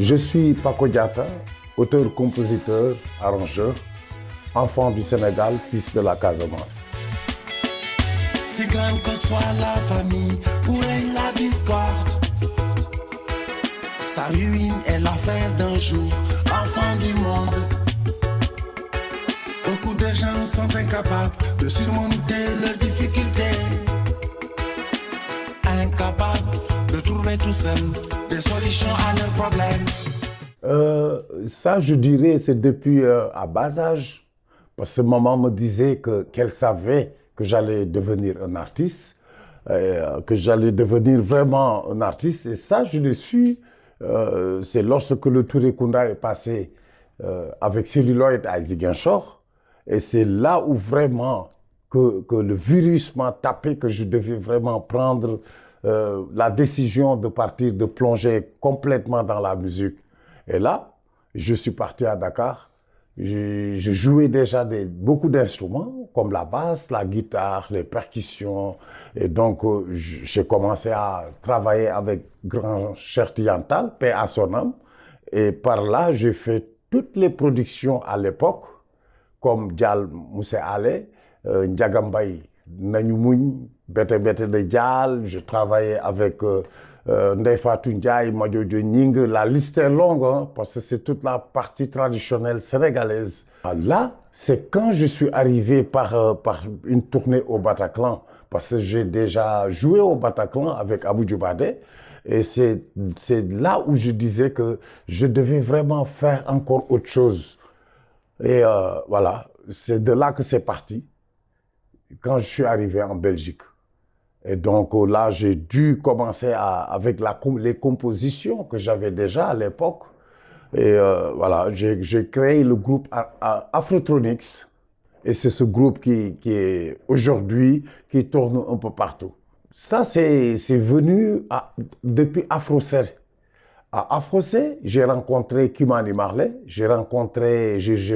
Je suis Paco Diatta, auteur, compositeur, arrangeur, enfant du Sénégal, fils de la Casamance. Si grande que soit la famille où règne la discorde, sa ruine est l'affaire d'un jour, enfant du monde. Beaucoup de gens sont incapables de surmonter leurs difficultés, incapables de trouver tout seuls des solutions à leurs problèmes. Ça, je dirais, c'est depuis à bas âge, parce que maman me disait qu'elle savait que j'allais devenir un artiste, que j'allais devenir vraiment un artiste. Et ça, je l'ai su, c'est lorsque le Touré Kunda est passé avec Celluloid à Ziguinchor. Et c'est là où vraiment que le virus m'a tapé, que je devais vraiment prendre la décision de partir, de plonger complètement dans la musique. Et là, je suis parti à Dakar. Je jouais déjà beaucoup d'instruments, comme la basse, la guitare, les percussions. Et donc, j'ai commencé à travailler avec grand Cheikh Tidiane Tall, paix à son âme. Et par là, j'ai fait toutes les productions à l'époque, comme Dial Moussa Ale, Ndiagambay Nanyumuny, Bete Bete de Dial. Je travaillais avec Ndeye Fatou Ndiaye, Madiodio Ning. La liste est longue, hein, parce que c'est toute la partie traditionnelle sénégalaise. Là, c'est quand je suis arrivé par une tournée au Bataclan, parce que j'ai déjà joué au Bataclan avec Abou Djoubadé. Et c'est là où je disais que je devais vraiment faire encore autre chose. Et voilà, c'est de là que c'est parti, quand je suis arrivé en Belgique. Et donc là, j'ai dû commencer avec les compositions que j'avais déjà à l'époque. Et voilà, j'ai créé le groupe Afrotronics. Et c'est ce groupe qui est aujourd'hui, qui tourne un peu partout. Ça, c'est venu depuis Afrocé. À Afrocé, j'ai rencontré Kimani Marley, j'ai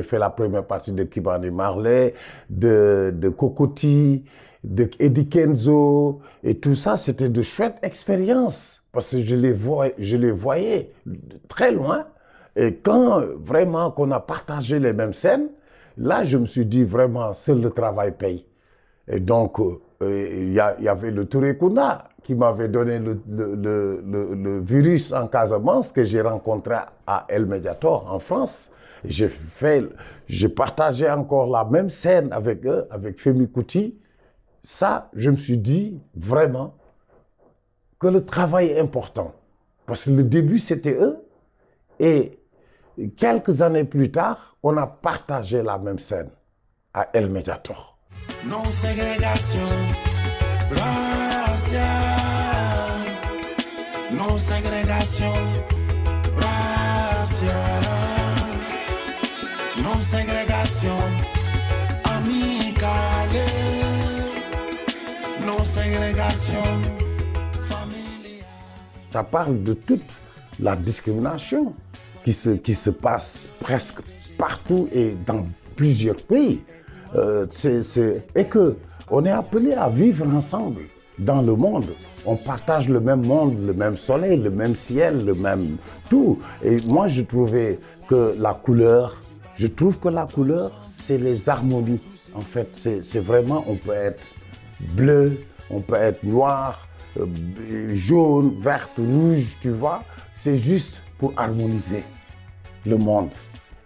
fait la première partie de Kimani Marley, de Kokoti, de Eddie Kenzo, et tout ça, c'était de chouettes expériences, parce que je les voyais de très loin, et quand vraiment qu'on a partagé les mêmes scènes, là, je me suis dit vraiment, seul le travail paye. Et donc, il y avait le Touré Kunda qui m'avait donné le virus en Casamance que j'ai rencontré à El Mediator en France. J'ai partagé encore la même scène avec eux, avec Femi Kuti. Ça, je me suis dit vraiment que le travail est important. Parce que le début, c'était eux. Et quelques années plus tard, on a partagé la même scène à El Mediator. Non ségrégation raciale, non ségrégation raciale, non ségrégation amicale, non ségrégation familiale. Ça parle de toute la discrimination qui se passe presque partout et dans plusieurs pays. Et qu'on est appelé à vivre ensemble dans le monde. On partage le même monde, le même soleil, le même ciel, le même tout. Et moi, je trouve que la couleur, c'est les harmonies. En fait, c'est vraiment, on peut être bleu, on peut être noir, jaune, vert, rouge, tu vois. C'est juste pour harmoniser le monde.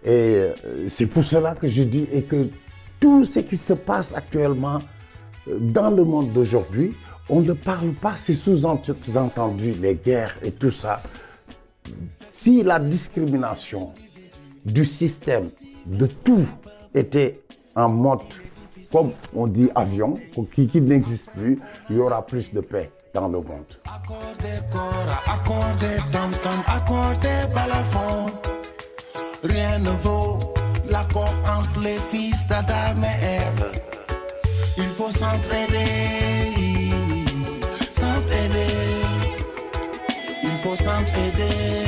Et c'est pour cela que je dis et que tout ce qui se passe actuellement dans le monde d'aujourd'hui, on ne parle pas, c'est sous-entendu, les guerres et tout ça. Si la discrimination du système, de tout, était en mode, comme on dit, avion, qui n'existe plus, il y aura plus de paix dans le monde. Accordez cora, accordez tam-tam, accordez balafon. Rien ne vaut l'accord entre les fils d'Adam et Ève. Il faut s'entraider, s'entraider. Il faut s'entraider,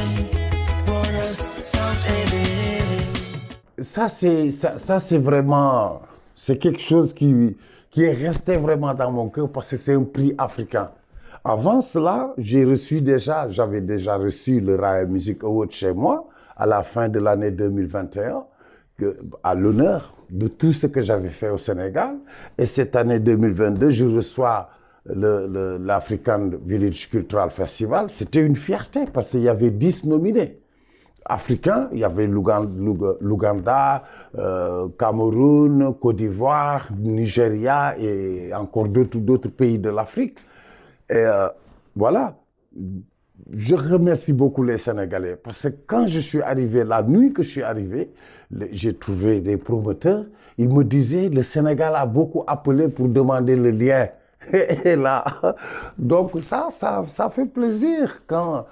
brothers, s'entraider. Ça c'est vraiment, c'est quelque chose qui est resté vraiment dans mon cœur parce que c'est un prix africain. Avant cela, j'avais déjà reçu le Raaya Music Award chez moi à la fin de l'année 2021, à l'honneur de tout ce que j'avais fait au Sénégal. Et cette année 2022, je reçois l'African Village Cultural Festival. C'était une fierté parce qu'il y avait 10 nominés. Africains, il y avait l'Ouganda, Cameroun, Côte d'Ivoire, Nigeria et encore d'autres pays de l'Afrique. Et voilà, je remercie beaucoup les Sénégalais parce que quand je suis arrivé, la nuit que je suis arrivé, j'ai trouvé des promoteurs, ils me disaient le Sénégal a beaucoup appelé pour demander le lien. Et là, donc ça fait plaisir quand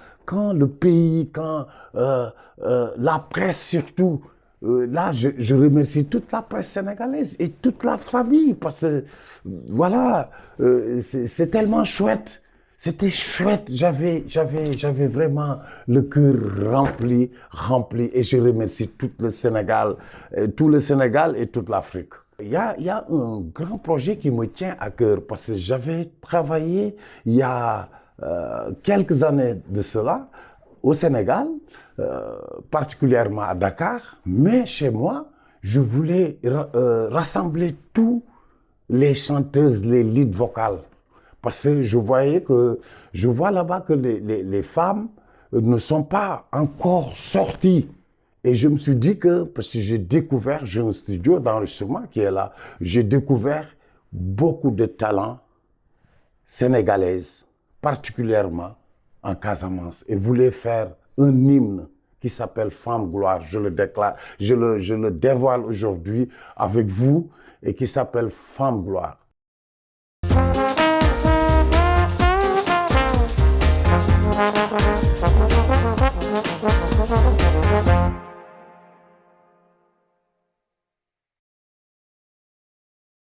le pays, quand la presse surtout, là je remercie toute la presse sénégalaise et toute la famille parce que voilà, c'est tellement chouette. C'était chouette, j'avais vraiment le cœur rempli et je remercie tout le Sénégal et toute l'Afrique. Il y a un grand projet qui me tient à cœur parce que j'avais travaillé il y a quelques années de cela au Sénégal, particulièrement à Dakar, mais chez moi, je voulais rassembler tous les chanteuses, les leads vocales. Parce que je vois là-bas que les femmes ne sont pas encore sorties. Et je me suis dit que, parce que j'ai un studio d'enregistrement qui est là, j'ai découvert beaucoup de talents sénégalaises, particulièrement en Casamance, et voulais faire un hymne qui s'appelle Femme Gloire. Je le déclare, je le dévoile aujourd'hui avec vous, et qui s'appelle Femme Gloire.